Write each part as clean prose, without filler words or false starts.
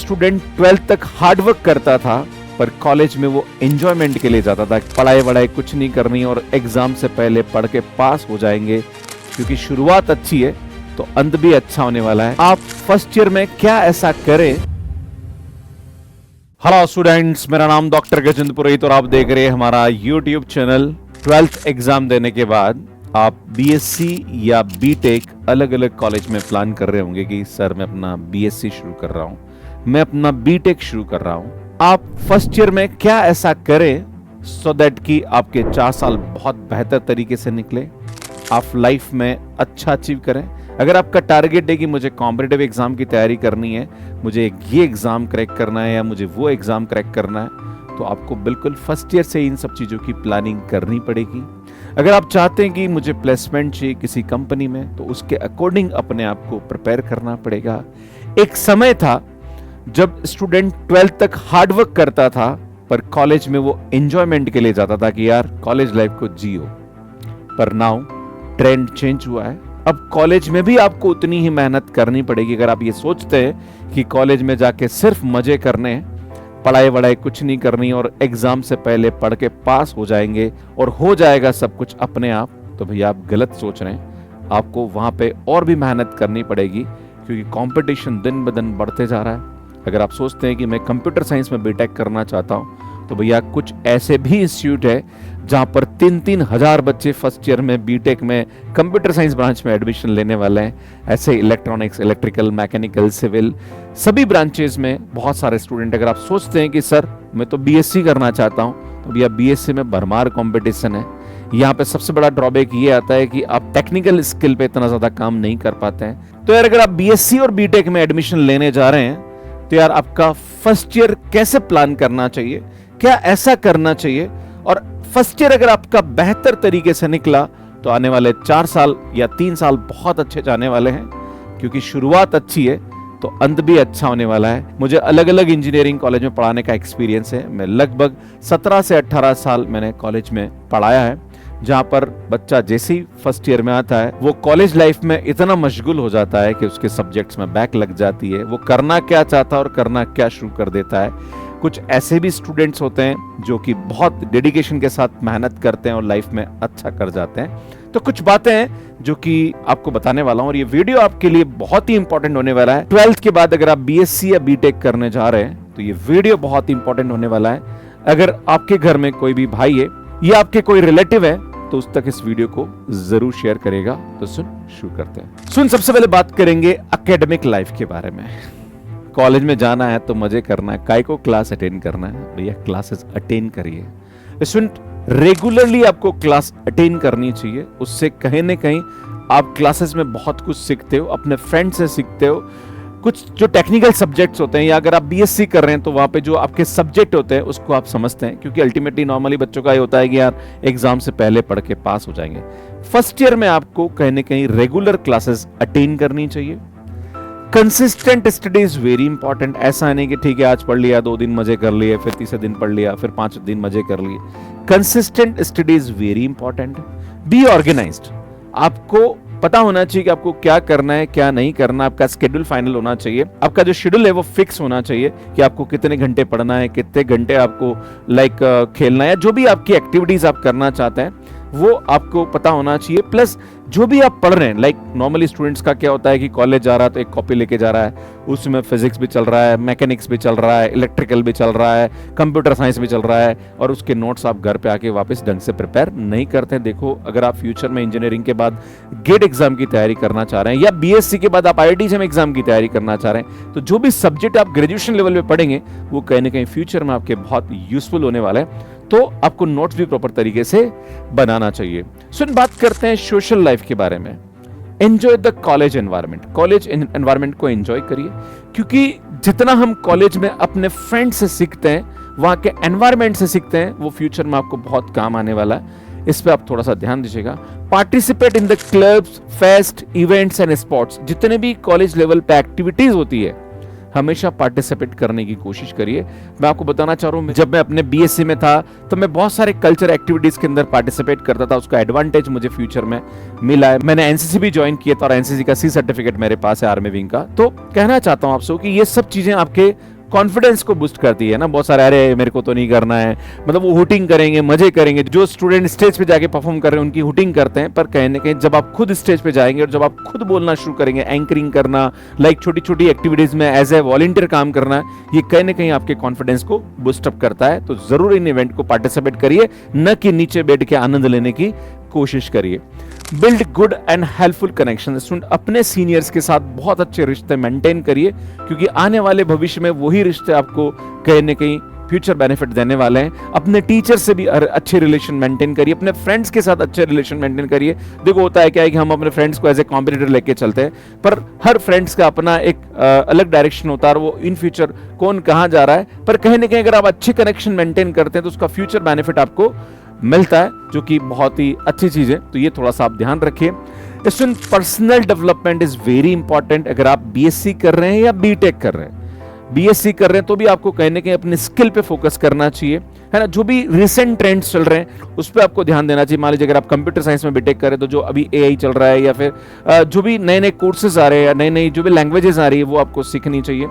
Student 12th तक hard work करता था पर कॉलेज में वो एंजॉयमेंट के लिए जाता था, पढ़ाई वढ़ाई कुछ नहीं करनी और एग्जाम से पहले पढ़ के पास हो जाएंगे, क्योंकि शुरुआत अच्छी है तो अंत भी अच्छा होने वाला है। आप फर्स्ट ईयर में क्या ऐसा करें। हेलो स्टूडेंट्स, मेरा नाम डॉक्टर गजेंद्र पुरोहित और आप देख रहे हैं हमारा यूट्यूब चैनल। 12th एग्जाम देने के बाद आप बीएससी या बीटेक अलग अलग कॉलेज में प्लान कर रहे होंगे कि सर मैं अपना बीएससी शुरू कर रहा हूं, मैं अपना बीटेक शुरू कर रहा हूं। आप फर्स्ट ईयर में क्या ऐसा करें सो दैट कि आपके 4 साल बहुत बेहतर तरीके से निकले, आप लाइफ में अच्छा अचीव करें। अगर आपका टारगेट है कि मुझे कॉम्पिटिटिव एग्जाम की तैयारी करनी है, मुझे ये एग्जाम क्रैक करना है या मुझे वो एग्जाम क्रैक करना है, तो आपको बिल्कुल फर्स्ट ईयर से इन सब चीज़ों की प्लानिंग करनी पड़ेगी। अगर आप चाहते हैं कि मुझे प्लेसमेंट चाहिए किसी कंपनी में, तो उसके अकॉर्डिंग अपने आप को प्रिपेयर करना पड़ेगा। एक समय था जब स्टूडेंट 12th तक हार्ड वर्क करता था पर कॉलेज में वो एंजॉयमेंट के लिए जाता था कि यार कॉलेज लाइफ को जियो। पर नाउ ट्रेंड चेंज हुआ है, अब कॉलेज में भी आपको उतनी ही मेहनत करनी पड़ेगी। अगर आप ये सोचते हैं कि कॉलेज में जाके सिर्फ मजे करने हैं, पढ़ाई वढ़ाई कुछ नहीं करनी और एग्जाम से पहले पढ़ के पास हो जाएंगे और हो जाएगा सब कुछ अपने आप, तो भैया आप गलत सोच रहे हैं। आपको वहां पे और भी मेहनत करनी पड़ेगी, क्योंकि कंपटीशन दिन ब दिन बढ़ते जा रहा है। अगर आप सोचते हैं कि मैं कंप्यूटर साइंस में बीटेक करना चाहता हूं, तो भैया कुछ ऐसे भी इंस्टीट्यूट है जहां पर 3-3 हजार बच्चे फर्स्ट ईयर में बीटेक में कंप्यूटर साइंस ब्रांच में एडमिशन लेने वाले हैं। ऐसे इलेक्ट्रॉनिक्स, इलेक्ट्रिकल, मैकेनिकल, सिविल सभी ब्रांचेज में बहुत सारे स्टूडेंट। अगर आप सोचते हैं कि सर मैं तो बीएससी करना चाहता हूं, तो भैया बीएससी में भरमार कंपटीशन है। यहाँ पे सबसे बड़ा ड्रॉबैक ये आता है कि आप टेक्निकल स्किल पे इतना ज्यादा काम नहीं कर पाते हैं। तो यार अगर आप बीएससी और बीटेक में एडमिशन लेने जा रहे हैं, तो यार आपका फर्स्ट ईयर कैसे प्लान करना चाहिए, क्या ऐसा करना चाहिए, और फर्स्ट ईयर अगर आपका बेहतर तरीके से निकला तो आने वाले 4 साल या 3 साल बहुत अच्छे जाने वाले हैं, क्योंकि शुरुआत अच्छी है तो अंत भी अच्छा होने वाला है। मुझे अलग अलग इंजीनियरिंग कॉलेज में पढ़ाने का एक्सपीरियंस है। मैं लगभग 17 से 18 साल मैंने कॉलेज में पढ़ाया है, जहां पर बच्चा जैसे ही फर्स्ट ईयर में आता है वो कॉलेज लाइफ में इतना मशगूल हो जाता है कि उसके सब्जेक्ट्स में बैक लग जाती है। वो करना क्या चाहता है और करना क्या शुरू कर देता है। कुछ ऐसे भी स्टूडेंट्स होते हैं जो कि बहुत डेडिकेशन के साथ मेहनत करते हैं और लाइफ में अच्छा कर जाते हैं। तो कुछ बातें हैं जो कि आपको बताने वाला हूं, और ये वीडियो आपके लिए बहुत ही इंपॉर्टेंट होने वाला है। 12th के बाद अगर आप बीएससी या बीटेक करने जा रहे हैं, तो ये वीडियो बहुत ही इंपॉर्टेंट होने वाला है। अगर आपके घर में कोई भी भाई है या आपके कोई रिलेटिव है, तो उस तक इस वीडियो को जरूर शेयर करेगा। तो शुरू करते हैं। सबसे पहले बात करेंगे एकेडमिक लाइफ के बारे में। कॉलेज में जाना है तो मजे करना है, काय को क्लास अटेंड करना है, भैया क्लासेस अटेंड करिए। स्टूडेंट रेगुलरली आपको क्लास अटेंड करनी चाहिए। उससे कहीं ना कहीं आप क्लासेस में बहुत कुछ सीखते हो, अपने फ्रेंड से सीखते हो। कुछ जो टेक्निकल सब्जेक्ट्स होते हैं, या अगर आप बीएससी कर रहे हैं तो वहां पे जो आपके सब्जेक्ट होते हैं उसको आप समझते हैं, क्योंकि अल्टीमेटली नॉर्मली बच्चों का ये होता है कि यार एग्जाम से पहले पढ़ के पास हो जाएंगे। फर्स्ट ईयर में आपको कहीं ना कहीं रेगुलर क्लासेस अटेंड करनी चाहिए। Consistent study is very important. ऐसा नहीं कि ठीक है आज पढ़ लिया, 2 दिन मजे कर लिए, फिर तीसरे दिन पढ़ लिया, फिर 5 दिन मजे कर लिए। Consistent study is very important. Be organised. आपको पता होना चाहिए कि आपको क्या करना है क्या नहीं करना। आपका शेड्यूल फाइनल होना चाहिए। आपका जो शेड्यूल है वो फिक्स होना चाहिए कि आपको कितने घंटे पढ़ना है, कितने घंटे आपको खेलना है, जो भी आपकी एक्टिविटीज आप करना चाहते हैं वो आपको पता होना चाहिए। प्लस जो भी आप पढ़ रहे हैं, नॉर्मली स्टूडेंट्स का क्या होता है कि कॉलेज जा रहा है तो एक कॉपी लेके जा रहा है, उसमें फिजिक्स भी चल रहा है, मैकेनिक्स भी चल रहा है, इलेक्ट्रिकल भी चल रहा है, कंप्यूटर साइंस भी चल रहा है, और उसके नोट्स आप घर पे आके वापस ढंग से प्रिपेयर नहीं करते हैं। देखो, अगर आप फ्यूचर में इंजीनियरिंग के बाद गेट एग्जाम की तैयारी करना चाह रहे हैं या बीएससी के बाद आप आईआईटी एग्जाम की तैयारी करना चाह रहे हैं, तो जो भी सब्जेक्ट आप ग्रेजुएशन लेवल पे पढ़ेंगे वो कहीं ना कहीं फ्यूचर में आपके बहुत यूजफुल होने वाला है। तो आपको नोट्स भी प्रॉपर तरीके से बनाना चाहिए। बात करते हैं सोशल लाइफ के बारे में। Enjoy the college environment. College environment को एंजॉय करिए, क्योंकि जितना हम कॉलेज में अपने फ्रेंड से सीखते हैं, वहां के एनवायरनमेंट से सीखते हैं, वो फ्यूचर में आपको बहुत काम आने वाला है। इस पे आप थोड़ा सा ध्यान दीजिएगा। Participate in the clubs, fest, events and sports. जितने भी कॉलेज लेवल पे एक्टिविटीज होती है, हमेशा पार्टिसिपेट करने की कोशिश करिए। मैं आपको बताना चाह रहा हूँ, जब मैं अपने बीएससी में था तो मैं बहुत सारे कल्चर एक्टिविटीज के अंदर पार्टिसिपेट करता था। उसका एडवांटेज मुझे फ्यूचर में मिला है। मैंने एनसीसी भी ज्वाइन किया था और एनसीसी का सी सर्टिफिकेट मेरे पास है आर्मी विंग का। तो कहना चाहता हूँ आपसे कि ये सब चीजें आपके कॉन्फिडेंस को बूस्ट करती है ना। बहुत सारे अरे मेरे को तो नहीं करना है, मतलब वो हुटिंग करेंगे, मजे करेंगे। जो स्टूडेंट स्टेज पे जाके परफॉर्म कर रहे हैं उनकी हुटिंग करते हैं, पर कहीं ना कहीं जब आप खुद स्टेज पे जाएंगे और जब आप खुद बोलना शुरू करेंगे, एंकरिंग करना, लाइक छोटी छोटी एक्टिविटीज में एज ए वॉलंटियर काम करना, ये कहीं ना कहीं आपके कॉन्फिडेंस को बूस्टअप करता है। तो जरूर इन इवेंट को पार्टिसिपेट करिए, न कि नीचे बैठ के आनंद लेने की कोशिश करिए। Build good and helpful connection. Student अपने सीनियर्स के साथ बहुत अच्छे रिश्ते मेंटेन करिए, क्योंकि आने वाले भविष्य में वही रिश्ते आपको कहीं ना कहीं फ्यूचर बेनिफिट देने वाले हैं। अपने टीचर से भी अच्छे रिलेशन मेंटेन करिए, अपने फ्रेंड्स के साथ अच्छे रिलेशन मेंटेन करिए। देखो होता है क्या है कि हम अपने फ्रेंड्स को एज ए कॉम्पिटिटर लेके चलते हैं, पर हर फ्रेंड्स का अपना एक अलग डायरेक्शन होता है और वो इन फ्यूचर कौन कहाँ जा रहा है, पर कहीं ना कहीं अगर आप अच्छे कनेक्शन मेंटेन करते हैं तो उसका फ्यूचर बेनिफिट आपको मिलता है, जो कि बहुत ही अच्छी चीज है। तो ये थोड़ा सा आप ध्यान रखिए। Student personal development is very important. अगर आप बीएससी कर रहे हैं या बीटेक कर रहे हैं, बीएससी कर रहे हैं तो भी आपको कहीं ना कहीं अपने स्किल पे फोकस करना चाहिए, है ना। जो भी रिसेंट ट्रेंड्स चल रहे हैं उस पर आपको ध्यान देना चाहिए। मान लीजिए अगर आप कंप्यूटर साइंस में बीटेक कर रहे हैं तो जो अभी एआई चल रहा है या फिर जो भी नए नए कोर्सेज आ रहे हैं या नई नई जो भी लैंग्वेजेस आ रही है वो आपको सीखनी चाहिए।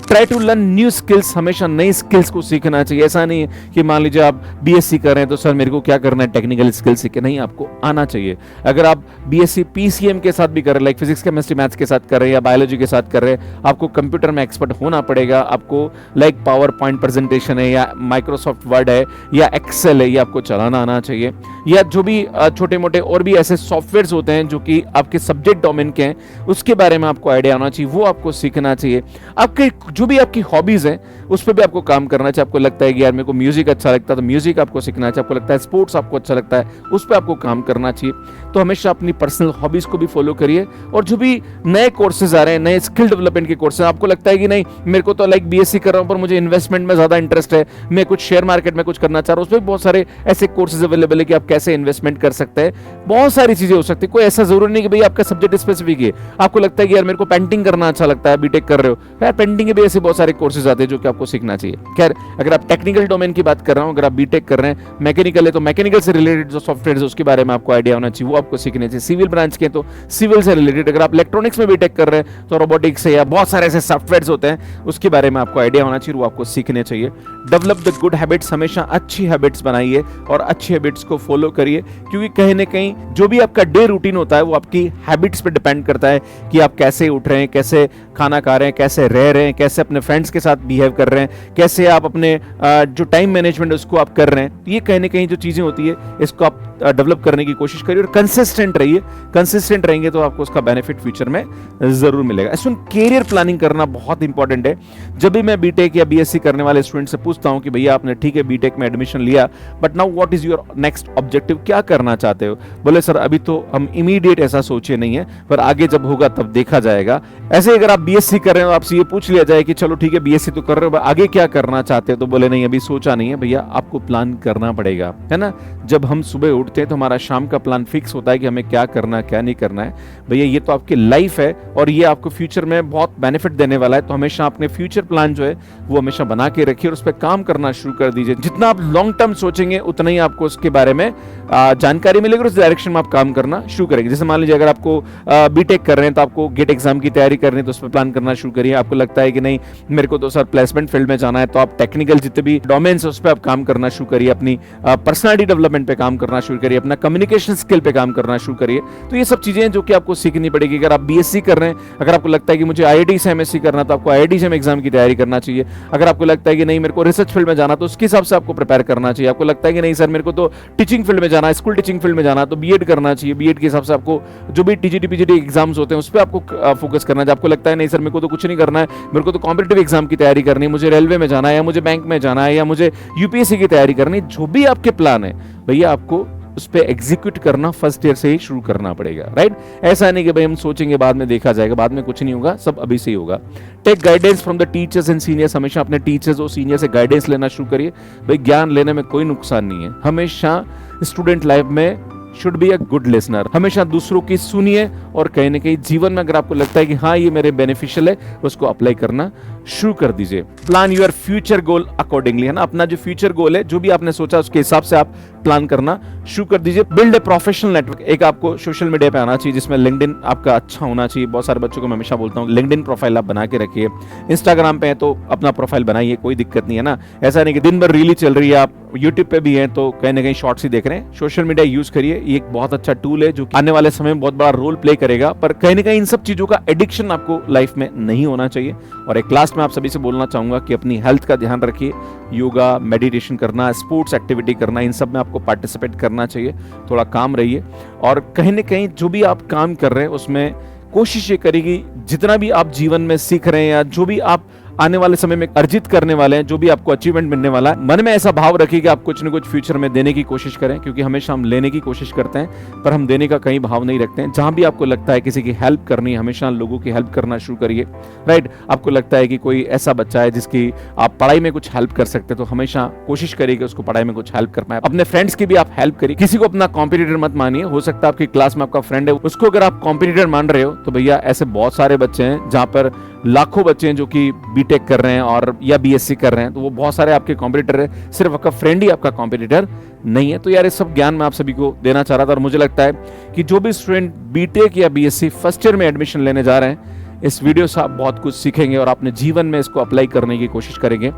Try to learn new skills. हमेशा नई स्किल्स को सीखना चाहिए। ऐसा नहीं है कि मान लीजिए आप बीएससी कर रहे हैं तो सर मेरे को क्या करना है, टेक्निकल स्किल्स सीखे, नहीं, आपको आना चाहिए। अगर आप बीएससी पीसीएम के साथ भी कर रहे हैं, लाइक फिजिक्स केमिस्ट्री मैथ्स के साथ कर रहे हैं या बायोलॉजी के साथ कर रहे हैं, आपको कंप्यूटर में एक्सपर्ट होना पड़ेगा। आपको लाइक पावर पॉइंट प्रेजेंटेशन है या माइक्रोसॉफ्ट वर्ड है या एक्सेल है, ये आपको चलाना आना चाहिए। या जो भी छोटे मोटे और भी ऐसे सॉफ्टवेयर होते हैं जो कि आपके सब्जेक्ट डोमेन के हैं, उसके बारे में आपको आइडिया आना चाहिए, वो आपको सीखना चाहिए। आपके जो भी आपकी हॉबीज हैं उस पर भी आपको काम करना चाहिए। आपको लगता है कि यार मेरे को म्यूजिक अच्छा लगता है तो म्यूजिक आपको सीखना चाहिए। आपको लगता है स्पोर्ट्स आपको अच्छा लगता है, उस पर आपको काम करना चाहिए। तो हमेशा अपनी पर्सनल हॉबीज को भी फॉलो करिए। और जो भी नए कोर्सेज आ रहे हैं, नए स्किल डेवलपमेंट के कोर्सेज, आपको लगता है कि नहीं मेरे को तो लाइक बीएससी कर रहा हूं पर मुझे इन्वेस्टमेंट में ज्यादा इंटरेस्ट है, मैं कुछ शेयर मार्केट में कुछ करना चाह रहा हूं, उस पर बहुत सारे ऐसे कोर्सेज अवेलेबल है कि आप कैसे इन्वेस्टमेंट कर सकते हैं। बहुत सारी चीजें हो सकती है, कोई ऐसा जरूरी नहीं कि भाई आपका सब्जेक्ट स्पेसिफिक है। आपको लगता है कि यार मेरे को पेंटिंग करना अच्छा लगता है, बीटेक कर रहे हो, यार पेंटिंग के भी ऐसे बहुत सारे कोर्सेज आते हैं जो कि आपको सीखना चाहिए। खैर अगर आप टेक्निकल डोमेन की बात कर रहा हूं, अगर आप बीटेक कर रहे हैं, मैकेनिकल है तो मैकेनिकल से रिलेटेड जो सॉफ्टवेयर है उसके बारे में आपको आइडिया होना चाहिए, वो आपको सीखने चाहिए। सिविल ब्रांच के तो सिविल से रिलेटेड, अगर आप इलेक्ट्रॉनिक्स में बीटेक कर रहे हैं तो रोबोटिक्स है या बहुत सारे ऐसे सॉफ्टवेयर होते हैं उसके बारे में आपको आइडिया होना चाहिए, वो आपको सीखने चाहिए। Develop the good habits. हमेशा अच्छी हैबिट्स बनाइए और अच्छी हैबिट्स को फॉलो करिए, क्योंकि कहीं ना कहीं जो भी आपका डे रूटीन होता है वो आपकी हैबिट्स पे डिपेंड करता है कि आप कैसे उठ रहे हैं, कैसे खाना खा रहे हैं, कैसे रह रहे हैं, कैसे अपने फ्रेंड्स के साथ बिहेव कर रहे हैं, कैसे आप अपने जो टाइम मैनेजमेंट है उसको आप कर रहे हैं। ये कहीं ना कहीं जो चीजें होती है इसको आप डेवलप करने की कोशिश करिए और कंसिस्टेंट रहिए। कंसिस्टेंट रहेंगे तो आपको उसका बेनिफिट फ्यूचर में जरूर मिलेगा। इसमें कैरियर प्लानिंग करना बहुत इंपॉर्टेंट है। जब भी मैं बीटेक या बीएससी करने वाले स्टूडेंट से पूछता हूं कि भैया आपने ठीक है बीटेक में एडमिशन लिया, but now what is your next objective, क्या करना चाहते हो? बोले सर अभी तो हम इमीडिएट ऐसा सोचे नहीं है, पर आगे जब होगा तब देखा जाएगा। ऐसे अगर आप बीएससी कर रहे हो आपसे ये पूछ लिया जाए कि चलो ठीक है बीएससी तो कर रहे हो, आगे क्या करना चाहते हो, तो बोले नहीं अभी सोचा नहीं है। भैया आपको प्लान करना पड़ेगा, है ना। जब हम सुबह उठते हैं तो हमारा शाम का प्लान फिक्स होता है कि हमें क्या करना है क्या नहीं करना है। भैया ये तो आपकी लाइफ है और ये आपको फ्यूचर में बहुत बेनिफिट देने वाला है। तो हमेशा अपने फ्यूचर प्लान जो है वो हमेशा बना के रखिए और उस पर काम करना शुरू कर दीजिए। जितना आप लॉन्ग टर्म सोचेंगे उतना ही आपको उसके बारे में जानकारी मिलेगी और उस डायरेक्शन में आप काम करना शुरू करेंगे। जैसे मान लीजिए अगर आपको बीटेक कर रहे हैं तो आपको गेट एग्जाम की तैयारी करनी है तो उस पर प्लान करना शुरू करिए। आपको लगता है कि नहीं मेरे को तो सर प्लेसमेंट फील्ड में जाना है, तो आप टेक्निकल जितने भी डोमेन्स है उस पर आप काम करना शुरू करिए। अपनी पर्सनालिटी डेवलपमेंट पे काम करना शुरू करिए, अपना कम्युनिकेशन स्किल पे काम करना शुरू करिए। तो ये सब चीजें हैं जो कि आपको सीखनी पड़ेगी। अगर आप बीएससी कर रहे हैं, अगर आपको लगता है कि मुझे आईआईटी से एमएससी करना तो आपको आईआईटी से एग्जाम की तैयारी करना चाहिए। अगर आपको लगता है कि नहीं मेरे को रिसर्च फील्ड में जाना तो उसके हिसाब से आपको प्रिपेयर करना चाहिए। आपको लगता है कि नहीं सर मेरे को तो टीचिंग फील्ड में जाना है, स्कूल टीचिंग फील्ड में जाना तो बीएड करना चाहिए। बीएड के हिसाब से आपको जो भी टीजीटी पीजीटी एग्जाम्स होते हैं उस पर आपको फोकस करना चाहिए। आपको लगता है नहीं सर मेरे को तो कुछ नहीं करना है, मेरे को तो कॉम्पिटिटिव एग्जाम की तैयारी करनी है, मुझे रेलवे में जाना है या मुझे बैंक में जाना है या मुझे यूपीएससी की तैयारी करनी है, जो भी आपके प्लान है भैया आपको उस पर एग्जीक्यूट करना फर्स्ट ईयर से ही शुरू करना पड़ेगा, राइट। ऐसा नहीं कि भाई हम सोचेंगे बाद में देखा जाएगा, बाद में कुछ नहीं होगा, सब अभी से ही होगा। Take guidance from the teachers and seniors. हमेशा अपने टीचर्स और सीनियर से गाइडेंस लेना शुरू करिए। भाई ज्ञान लेने में कोई नुकसान नहीं है। हमेशा स्टूडेंट लाइफ में should be a good listener. हमेशा दूसरों की सुनिए और कहीं ना कहीं जीवन में अगर आपको लगता है कि हाँ ये मेरे बेनिफिशियल है उसको अप्लाई करना शुरू कर दीजिए। Plan your future goal accordingly, है ना। अपना जो फ्यूचर गोल है जो भी आपने सोचा उसके हिसाब से आप प्लान करना शुरू कर दीजिए। Build a professional network. एक आपको सोशल मीडिया पे आना चाहिए जिसमें लिंक्डइन आपका अच्छा होना चाहिए। बहुत सारे बच्चों को मैं हमेशा बोलता हूँ लिंक्डइन प्रोफाइल आप बना के रखिए। इंस्टाग्राम पे है तो अपना प्रोफाइल बनाइए, कोई दिक्कत नहीं है ना। ऐसा नहीं कि दिन भर रीली चल रही है, आप यूट्यूब पे भी हैं तो कहीं ना कहीं शॉर्ट्स ही देख रहे हैं। सोशल मीडिया यूज करिए, ये एक बहुत अच्छा टूल है जो आने वाले समय में बहुत बड़ा रोल प्ले करेगा। पर कहीं ना कहीं इन सब चीजों का एडिक्शन आपको लाइफ में नहीं होना चाहिए। और एक लास्ट में आप सभी से बोलना चाहूंगा कि अपनी हेल्थ का ध्यान रखिए। योगा, मेडिटेशन करना, स्पोर्ट्स एक्टिविटी करना, इन सब में आपको पार्टिसिपेट करना चाहिए। थोड़ा काम रहिए और कहीं ना कहीं जो भी आप काम कर रहे हैं उसमें कोशिश ये करेगी जितना भी आप जीवन में सीख रहे हैं या जो भी आप आने वाले समय में अर्जित करने वाले हैं, जो भी आपको अचीवमेंट मिलने वाला है, मन में ऐसा भाव रखिए कि आप कुछ न कुछ फ्यूचर में देने की कोशिश करें। क्योंकि हमेशा हम लेने की कोशिश करते हैं पर हम देने का कहीं भाव नहीं रखते हैं। जहां भी आपको लगता है किसी की हेल्प करनी है, हमेशा लोगों की हेल्प करना शुरू करिए। राइट, आपको लगता है कि कोई ऐसा बच्चा है जिसकी आप पढ़ाई में कुछ हेल्प कर सकते हैं तो हमेशा कोशिश करिए कि उसको पढ़ाई में कुछ हेल्प कर पाए। अपने फ्रेंड्स की भी आप हेल्प करिए। किसी को अपना कॉम्पिटिटर मत मानिए। हो सकता है आपकी क्लास में आपका फ्रेंड है, उसको अगर आप कॉम्पिटिटर मान रहे हो तो भैया ऐसे बहुत सारे बच्चे हैं जहां पर लाखों बच्चे हैं जो कि बीटेक कर रहे हैं और या बीएससी कर रहे हैं, तो वो बहुत सारे आपके कॉम्पिटिटर है। सिर्फ आपका फ्रेंड ही आपका कॉम्पिटिटर नहीं है। तो यार ये सब ज्ञान मैं आप सभी को देना चाह रहा था। और मुझे लगता है कि जो भी स्टूडेंट बीटेक या बीएससी फर्स्ट ईयर में एडमिशन लेने जा रहे हैं, इस वीडियो से आप बहुत कुछ सीखेंगे और अपने जीवन में इसको अप्लाई करने की कोशिश करेंगे।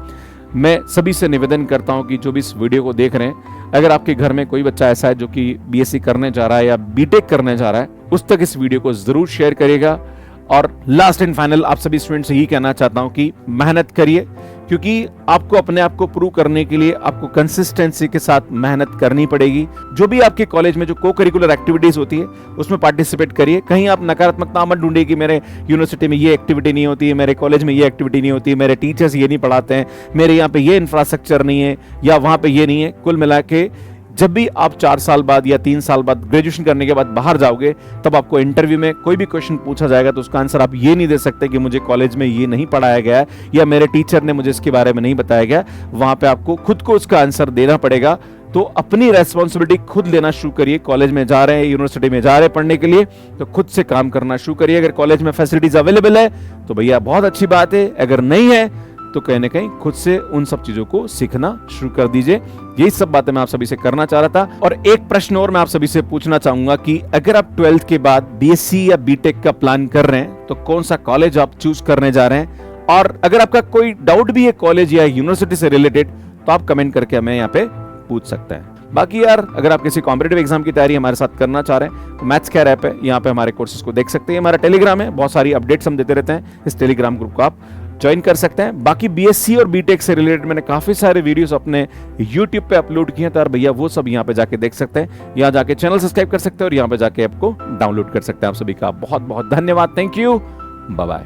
मैं सभी से निवेदन करता हूं कि जो भी इस वीडियो को देख रहे हैं, अगर आपके घर में कोई बच्चा ऐसा है जो कि बीएससी करने जा रहा है या बीटेक करने जा रहा है, उस तक इस वीडियो को जरूर शेयर करिएगा। और लास्ट एंड फाइनल आप सभी स्टूडेंट से यही कहना चाहता हूं कि मेहनत करिए, क्योंकि आपको अपने आप को प्रूव करने के लिए आपको कंसिस्टेंसी के साथ मेहनत करनी पड़ेगी। जो भी आपके कॉलेज में जो को करिकुलर एक्टिविटीज होती है उसमें पार्टिसिपेट करिए। कहीं आप नकारात्मकता मत ढूंढिए कि मेरे यूनिवर्सिटी में ये एक्टिविटी नहीं होती है, मेरे कॉलेज में ये एक्टिविटी नहीं होती है, मेरे टीचर्स ये नहीं पढ़ाते हैं, मेरे यहाँ पे ये इंफ्रास्ट्रक्चर नहीं है या वहां पे ये नहीं है। कुल मिला के जब भी आप 4 साल बाद या 3 साल बाद ग्रेजुएशन करने के बाद बाहर जाओगे, तब आपको इंटरव्यू में कोई भी क्वेश्चन पूछा जाएगा तो उसका आंसर आप ये नहीं दे सकते कि मुझे कॉलेज में ये नहीं पढ़ाया गया है या मेरे टीचर ने मुझे इसके बारे में नहीं बताया गया। वहां पे आपको खुद को उसका आंसर देना पड़ेगा। तो अपनी रेस्पॉन्सिबिलिटी खुद लेना शुरू करिए। कॉलेज में जा रहे हैं, यूनिवर्सिटी में जा रहे हैं पढ़ने के लिए, तो खुद से काम करना शुरू करिए। अगर कॉलेज में फैसिलिटीज अवेलेबल है तो भैया बहुत अच्छी बात है, अगर नहीं है तो कहीं ना कहीं खुद से उन सब चीजों को सीखना शुरू कर दीजिए। यही सब बातें मैं आप सभी से करना चाह रहा था। और एक प्रश्न और मैं आप सभी से पूछना चाहूंगा कि अगर आप 12th के बाद बीएससी या बीटेक का प्लान कर रहे हैं तो कौन सा कॉलेज आप चूज करने जा रहे हैं? और अगर आपका कोई डाउट भी है कॉलेज या यूनिवर्सिटी से रिलेटेड तो आप कमेंट करके हमें यहाँ पे पूछ सकते हैं। बाकी यार अगर आप किसी कॉम्पिटिटिव एग्जाम की तैयारी हमारे साथ करना चाह रहे हैं तो मैथ्स केयर ऐप है, यहाँ पे हमारे कोर्सेज को देख सकते हैं। हमारा टेलीग्राम है, बहुत सारी अपडेट्स हम देते रहते हैं। इस टेलीग्राम ग्रुप को आप ज्वाइन कर सकते हैं। बाकी बीएससी और बीटेक से रिलेटेड मैंने काफी सारे वीडियोस अपने यूट्यूब पे अपलोड किए हैं, तो यार भैया वो सब यहाँ पे जाके देख सकते हैं। यहाँ जाके चैनल सब्सक्राइब कर सकते हैं और यहाँ पे जाके ऐप को डाउनलोड कर सकते हैं। आप सभी का बहुत बहुत धन्यवाद। Thank you, bye bye.